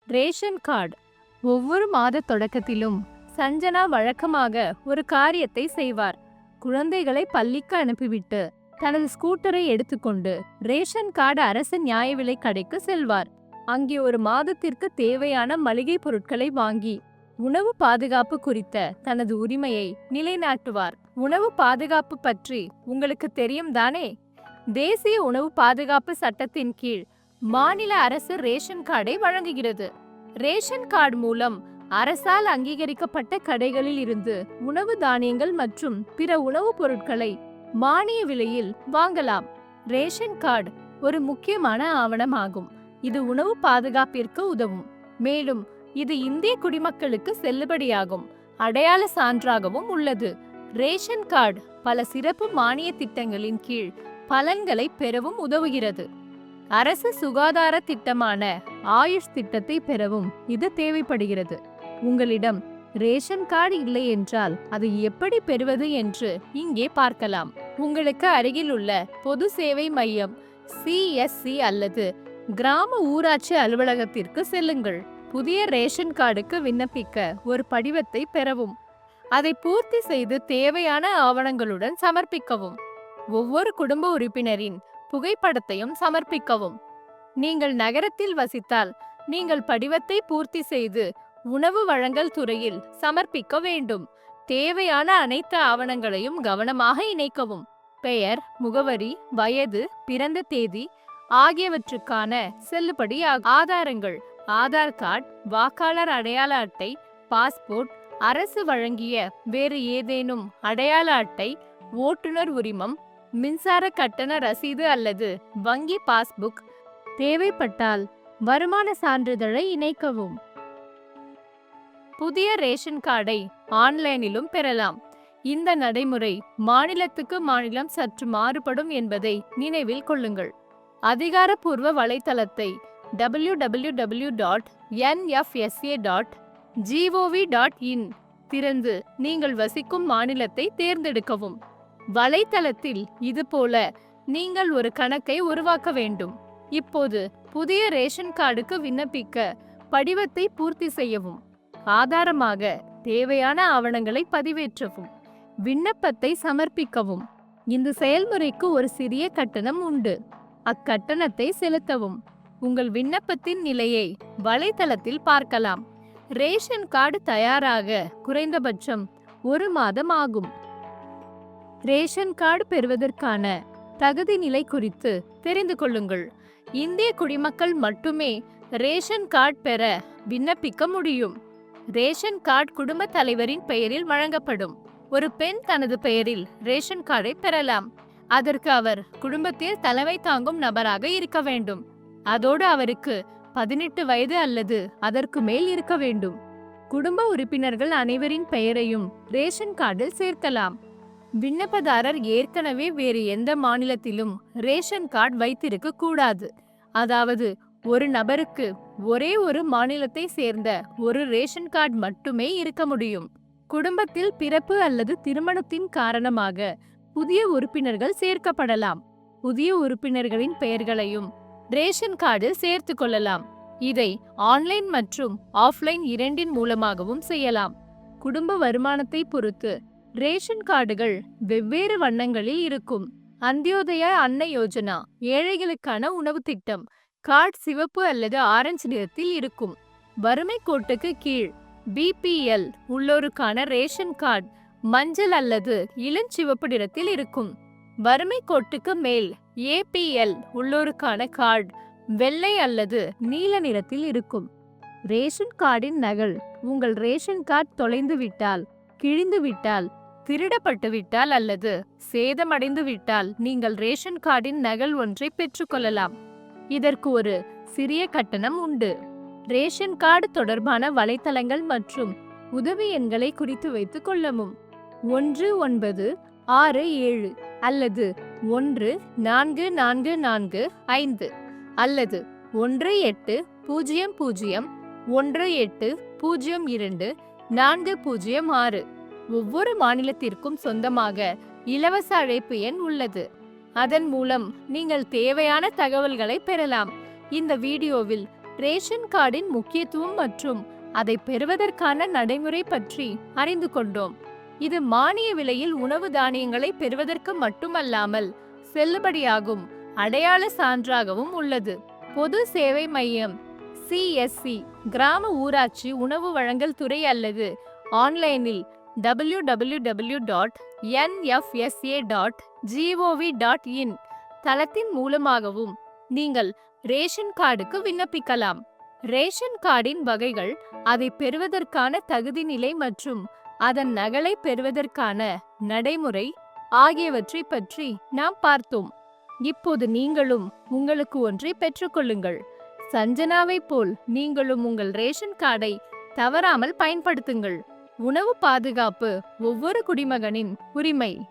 Ration card. ஒவ்வொரு மாத தொடக்கத்திலும் சஞ்சனா வழக்கமாக ஒரு காரியத்தை செய்வார். குழந்தைகளை பள்ளிக்கு அனுப்பிவிட்டு தனது ஸ்கூட்டரை எடுத்துக்கொண்டு ரேஷன் கார்டு அரசு நியாய விலை கடைக்கு செல்வார். அங்கே ஒரு மாதத்திற்கு தேவையான மளிகை பொருட்களை வாங்கி உணவு பாதுகாப்பு குறித்த தனது உரிமையை நிலைநாட்டுவார். உணவு பாதுகாப்பு பற்றி உங்களுக்கு தெரியும் தானே? தேசிய உணவு பாதுகாப்பு சட்டத்தின் கீழ் மாநில அரசு ரேஷன் கார்டை வழங்குகிறது. ரேஷன் கார்டு மூலம் அரசால் அங்கீகரிக்கப்பட்ட கடைகளில் இருந்து உணவு தானியங்கள் மற்றும் பிற உணவுப் பொருட்களை மானிய விலையில் வாங்கலாம். ரேஷன் கார்டு ஒரு முக்கியமான ஆவணமாகும். இது உணவு பாதுகாப்பிற்கு உதவும். மேலும் இது இந்திய குடிமக்களுக்கு செல்லுபடியாகும் அடையாள சான்றாகவும் உள்ளது. ரேஷன் கார்டு பல சிறப்பு மானிய திட்டங்களின் கீழ் பலன்களை பெறவும் உதவுகிறது. அரசு சுகாதார திட்டமான ஆயுஷ் திட்டத்தை பெறவும் இது தேவைப்படுகிறது. உங்களிடம் ரேஷன் கார்டு இல்லை என்றால் அதை எப்படி பெறுவது என்று இங்கே பார்க்கலாம். உங்களுக்கு அருகில் உள்ள பொது சேவை மையம் CSC அல்லது கிராம ஊராட்சி அலுவலகத்திற்கு செல்லுங்கள். புதிய ரேஷன் கார்டுக்கு விண்ணப்பிக்க ஒரு படிவத்தை பெறவும். அதை பூர்த்தி செய்து தேவையான ஆவணங்களுடன் சமர்ப்பிக்கவும். ஒவ்வொரு குடும்ப உறுப்பினரின் புகைப்படத்தையும் சமர்ப்பிக்கவும். நீங்கள் நகரத்தில் வசித்தால் நீங்கள் படிவத்தை பூர்த்தி செய்து உணவு வழங்கல் துறையில் சமர்ப்பிக்க வேண்டும். தேவையான அனைத்து ஆவணங்களையும் கவனமாக இணைக்கவும். பெயர், முகவரி, வயது, பிறந்த தேதி ஆகியவற்றுக்கான செல்லுபடி ஆதாரங்கள், ஆதார் கார்டு, வாக்காளர் அடையாள அட்டை, பாஸ்போர்ட், அரசு வழங்கிய வேறு ஏதேனும் அடையாள அட்டை, ஓட்டுநர் உரிமம், மின்சார கட்டண ரசீது அல்லது வங்கி பாஸ்புக். தேவைப்பட்டால் வருமான சான்றிதழை இணைக்கவும். புதிய ரேஷன் கார்டை ஆன்லைனிலும் பெறலாம். இந்த நடைமுறை மாநிலத்துக்கு மாநிலம் சற்று மாறுபடும் என்பதை நினைவில் கொள்ளுங்கள். அதிகாரப்பூர்வ வலைத்தளத்தை www.nfsa.gov.in திறந்து நீங்கள் வசிக்கும் மாநிலத்தை தேர்ந்தெடுக்கவும். வலைத்தளத்தில் இதுபோல நீங்கள் ஒரு கணக்கை உருவாக்க வேண்டும். இப்போது புதிய ரேஷன் கார்டுக்கு விண்ணப்பிக்க படிவத்தை பூர்த்தி செய்யவும். ஆதாரமாக தேவையான ஆவணங்களை பதிவேற்றவும். விண்ணப்பத்தை சமர்ப்பிக்கவும். இந்த செயல்முறைக்கு ஒரு சிறிய கட்டணம் உண்டு. அக்கட்டணத்தை செலுத்தவும். உங்கள் விண்ணப்பத்தின் நிலையை வலைத்தளத்தில் பார்க்கலாம். ரேஷன் கார்டு தயாராக குறைந்தபட்சம் 1 மாதம் ஆகும். ரேஷன் கார்டு பெறுவதற்கான தகுதி நிலை குறித்து தெரிந்து கொள்ளுங்கள். இந்திய குடிமக்கள் மட்டுமே ரேஷன் கார்டு பெற விண்ணப்பிக்க முடியும். ரேஷன் கார்டு குடும்ப தலைவரின் பெயரில் வழங்கப்படும். ஒரு பெண் தனது பெயரில் ரேஷன் கார்டை பெறலாம். அதற்கு அவர் குடும்பத்தில் தலைமை தாங்கும் நபராக இருக்க வேண்டும். அதோடு அவருக்கு 18 வயது அல்லது அதற்கு மேல் இருக்க வேண்டும். குடும்ப உறுப்பினர்கள் அனைவரின் பெயரையும் ரேஷன் கார்டில் சேர்க்கலாம். விண்ணப்பதாரர் ஏற்கனவே வேறு எந்த மாநிலத்திலும் ரேஷன் கார்டு வைத்திருக்க கூடாது. அதாவது ஒரு நபருக்கு ஒரே ஒரு மாநிலத்தை சேர்ந்த ஒரு ரேஷன் கார்டு மட்டுமே இருக்க முடியும். குடும்பத்தில் பிறப்பு அல்லது திருமணத்தின் காரணமாக புதிய உறுப்பினர்கள் சேர்க்கப்படலாம். புதிய உறுப்பினர்களின் பெயர்களையும் ரேஷன் கார்டில் சேர்த்து கொள்ளலாம். இதை ஆன்லைன் மற்றும் ஆஃப்லைன் இரண்டின் மூலமாகவும் செய்யலாம். குடும்ப வருமானத்தை பொறுத்து ரேஷன் கார்டுகள் வெவ்வேறு வண்ணங்களில் இருக்கும். அந்தியோதயா அன்ன யோஜனா ஏழைகளுக்கான உணவு திட்டம் கார்டு சிவப்பு அல்லது ஆரஞ்சு நிறத்தில் இருக்கும். வறுமை கோட்டுக்கு கீழ் BPL உள்ளோருக்கான ரேஷன் கார்டு மஞ்சள் அல்லது இளஞ்சிவப்பு நிறத்தில் இருக்கும். வறுமை கோட்டுக்கு மேல் APL உள்ளோருக்கான கார்டு வெள்ளை அல்லது நீல நிறத்தில் இருக்கும். ரேஷன் கார்டின் நகல். உங்கள் ரேஷன் கார்டு தொலைந்து விட்டால், கிழிந்து விட்டால், திருடப்பட்டு விட்டால் அல்லது சேதமடைந்து விட்டால் நீங்கள் ரேஷன் கார்டின் நகல் ஒன்றை பெற்றுக்கொள்ளலாம். இதற்கு ஒரு சிறிய கட்டணம் உண்டு. ரேஷன் கார்டு தொடர்பான வலைத்தளங்கள் மற்றும் உதவி எண்களை குறித்து வைத்துக் கொள்ளவும். 1967 அல்லது 144445 அல்லது 18001802 ஒவ்வொரு மாநிலத்திற்கும் சொந்தமாக இலவச அழைப்பு எண் உள்ளது. அதன் மூலம் நீங்கள் தேவையான தகவல்களை பெறலாம். இந்த வீடியோவில் ரேஷன் கார்டின் முக்கியத்துவம் மற்றும் அதை பெறுவதற்கான நடைமுறை பற்றி அறிந்து கொண்டோம். இது மானிய விலையில் உணவு தானியங்களை பெறுவதற்கு மட்டுமல்லாமல் செல்லுபடியாகும் அடையாள சான்றாகவும் உள்ளது. பொது சேவை மையம் CSC, கிராம ஊராட்சி உணவு வழங்கல் துறை அல்லது ஆன்லைனில் www.nfsa.gov.in தளத்தின் மூலமாகவும் நீங்கள் ரேஷன் கார்டுக்கு விண்ணப்பிக்கலாம். ரேஷன் கார்டின் வகைகள், அதை பெறுவதற்கான தகுதி நிலை மற்றும் அதன் நகலை பெறுவதற்கான நடைமுறை ஆகியவற்றை பற்றி நாம் பார்த்தோம். இப்போது நீங்களும் உங்களுக்கு ஒன்றை பெற்றுக்கொள்ளுங்கள். சஞ்சனாவை போல் நீங்களும் உங்கள் ரேஷன் கார்டை தவறாமல் பயன்படுத்துங்கள். உணவு பாதுகாப்பு ஒவ்வொரு குடிமகனின் உரிமை.